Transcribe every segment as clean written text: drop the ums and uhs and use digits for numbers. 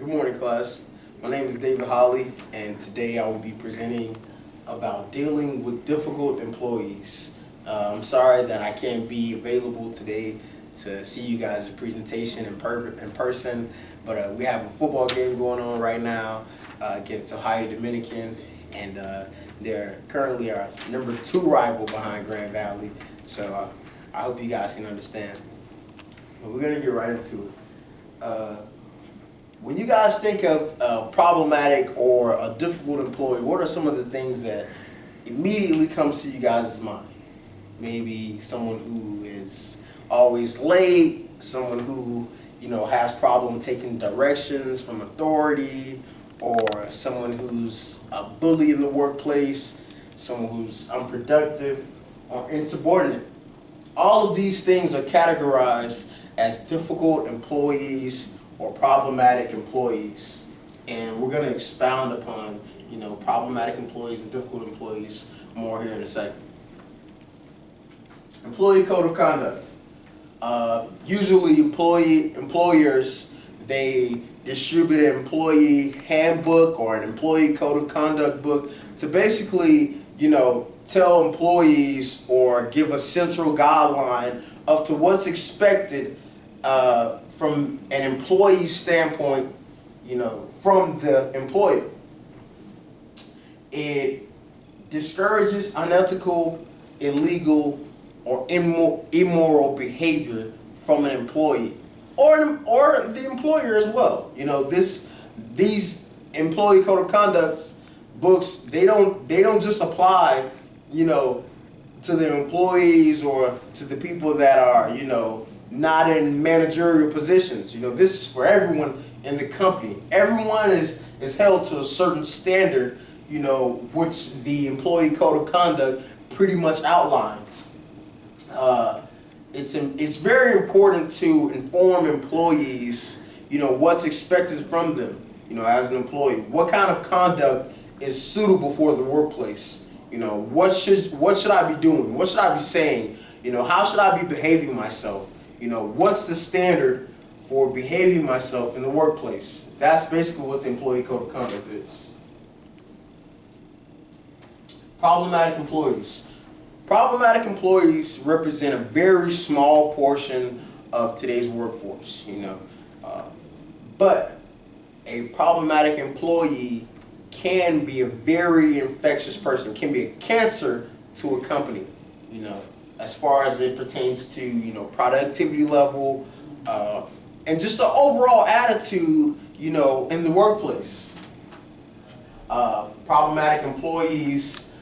Good morning, class. My name is David Holley, and today I will be presenting about dealing with difficult employees. I'm sorry that I can't be available today to see you guys' presentation in person, but we have a football game going on right now against Ohio Dominican, and they're currently our number 2 rival behind Grand Valley. So I hope you guys can understand. But we're gonna get right into it. When you guys think of a problematic or a difficult employee, what are some of the things that immediately comes to you guys' mind? Maybe someone who is always late, someone who, has problem taking directions from authority, or someone who's a bully in the workplace, someone who's unproductive or insubordinate. All of these things are categorized as difficult employees or problematic employees, and we're going to expound upon problematic employees and difficult employees more here in a second. Employee code of conduct. Usually employers, they distribute an employee handbook or an employee code of conduct book to basically tell employees or give a central guideline of to what's expected from an employee standpoint, from the employer. It discourages unethical, illegal, or immoral behavior from an employee or the employer as well. These employee code of conduct books, they don't just apply, to the employees or to the people that are, not in managerial positions. This is for everyone in the company. Everyone is held to a certain standard, which the employee code of conduct pretty much outlines. It's very important to inform employees, what's expected from them, as an employee. What kind of conduct is suitable for the workplace? What should I be doing? What should I be saying? How should I be behaving myself? What's the standard for behaving myself in the workplace? That's basically what the employee code of conduct is. Problematic employees. Problematic employees represent a very small portion of today's workforce, but a problematic employee can be a very infectious person, can be a cancer to a company, as far as it pertains to, productivity level, and just the overall attitude, in the workplace. Problematic employees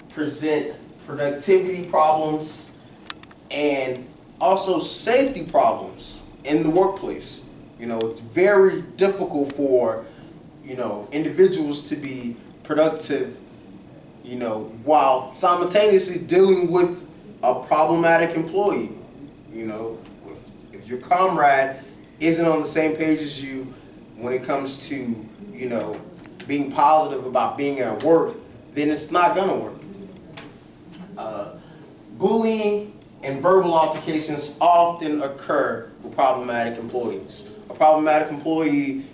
present productivity problems and also safety problems in the workplace. It's very difficult for individuals to be productive, while simultaneously dealing with a problematic employee. If your comrade isn't on the same page as you when it comes to, being positive about being at work, then it's not gonna work. Bullying and verbal altercations often occur with problematic employees. A problematic employee,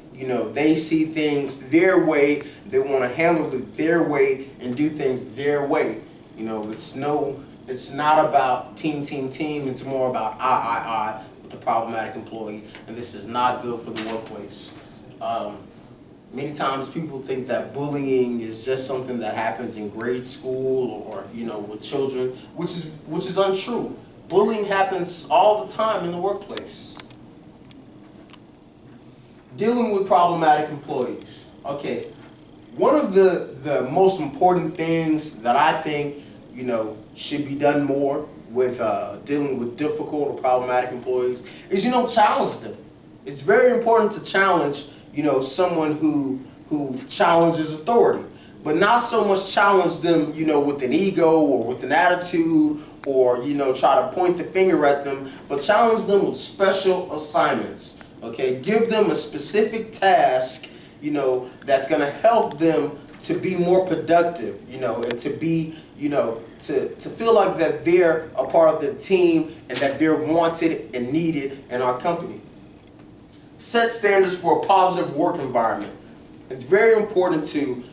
they see things their way, they want to handle it their way and do things their way. It's not about team, it's more about I with the problematic employee, and this is not good for the workplace. Many times people think that bullying is just something that happens in grade school or, with children, which is untrue. Bullying happens all the time in the workplace. Dealing with problematic employees. Okay, one of the most important things that I think, should be done more with dealing with difficult or problematic employees is, challenge them. It's very important to challenge, someone who challenges authority, but not so much challenge them, with an ego or with an attitude or, try to point the finger at them, but challenge them with special assignments. Okay, give them a specific task, that's going to help them to be more productive, and to be, to feel like that they're a part of the team and that they're wanted and needed in our company. set standards for a positive work environment. It's very important to,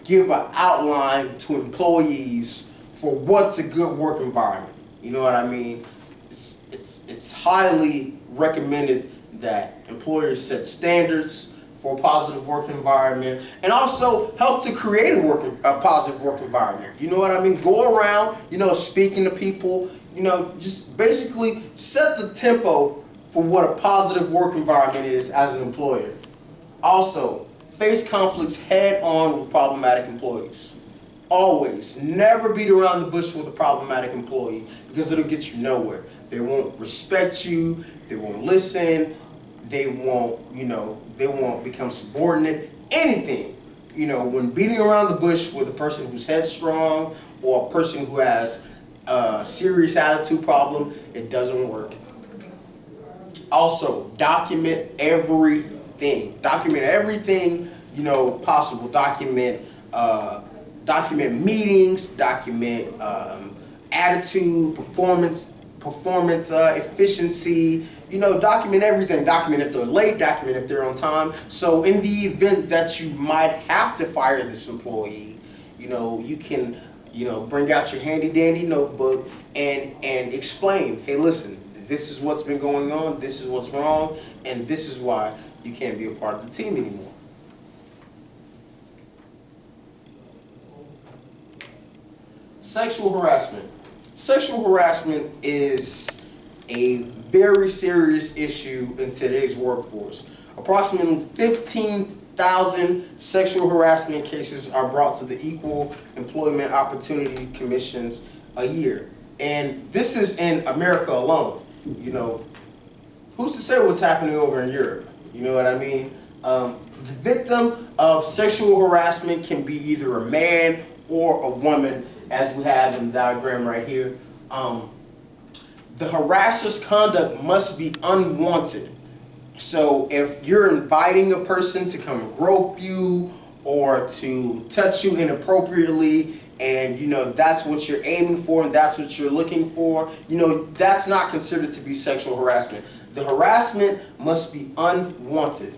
give an outline to employees for what's a good work environment. You know what I mean? It's highly recommended that employers set standards for a positive work environment, and also help to create a positive work environment. You know what I mean? Go around, speaking to people, just basically set the tempo for what a positive work environment is as an employer. Also, face conflicts head on with problematic employees. Always. Never beat around the bush with a problematic employee, because it'll get you nowhere. They won't respect you, they won't listen, they won't become subordinate, anything. When beating around the bush with a person who's headstrong or a person who has a serious attitude problem, it doesn't work. Also, document everything. Document everything, possible. Document meetings, document attitude, performance, efficiency. Document everything. Document if they're late, document if they're on time. So in the event that you might have to fire this employee, you can, bring out your handy dandy notebook and explain, hey, listen, this is what's been going on, this is what's wrong, and this is why you can't be a part of the team anymore. Sexual harassment. Sexual harassment is a very serious issue in today's workforce. Approximately 15,000 sexual harassment cases are brought to the Equal Employment Opportunity Commissions a year. And this is in America alone. Who's to say what's happening over in Europe? You know what I mean? The victim of sexual harassment can be either a man or a woman, as we have in the diagram right here. The harasser's conduct must be unwanted. So if you're inviting a person to come grope you or to touch you inappropriately, and that's what you're aiming for and that's what you're looking for, that's not considered to be sexual harassment. The harassment must be unwanted.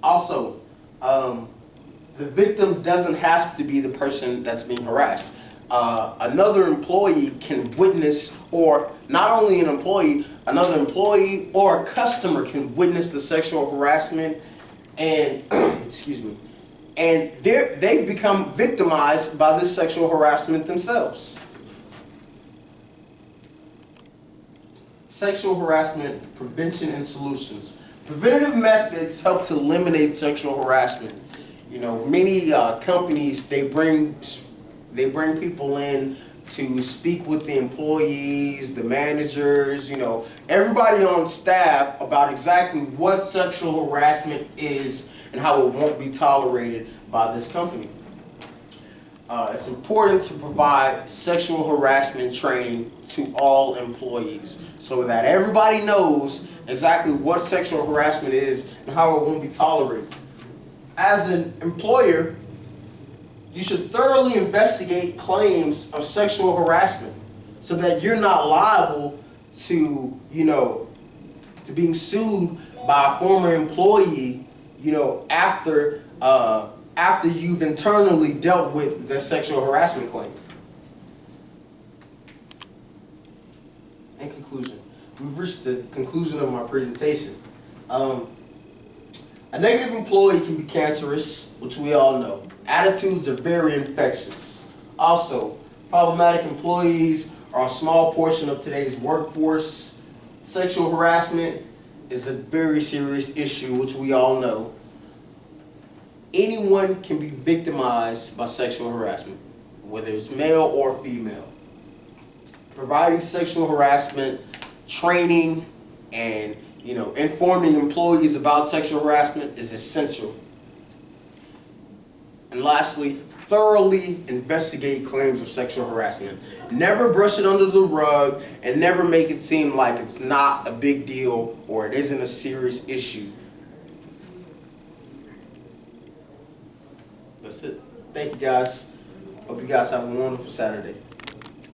Also, the victim doesn't have to be the person that's being harassed. Another employee can witness, or not only an employee, another employee or a customer can witness the sexual harassment, and excuse me, and they've become victimized by this sexual harassment themselves. Sexual harassment prevention and solutions. Preventative methods help to eliminate sexual harassment. Many companies, they bring people in to speak with the employees, the managers, everybody on staff about exactly what sexual harassment is and how it won't be tolerated by this company. It's important to provide sexual harassment training to all employees so that everybody knows exactly what sexual harassment is and how it won't be tolerated. As an employer, you should thoroughly investigate claims of sexual harassment so that you're not liable to, to being sued by a former employee, after you've internally dealt with the sexual harassment claim. In conclusion, we've reached the conclusion of my presentation. A negative employee can be cancerous, which we all know. Attitudes are very infectious. Also, problematic employees are a small portion of today's workforce. Sexual harassment is a very serious issue, which we all know. Anyone can be victimized by sexual harassment, whether it's male or female. Providing sexual harassment training and informing employees about sexual harassment is essential. And lastly, thoroughly investigate claims of sexual harassment. Never brush it under the rug, and never make it seem like it's not a big deal or it isn't a serious issue. That's it. Thank you guys. Hope you guys have a wonderful Saturday.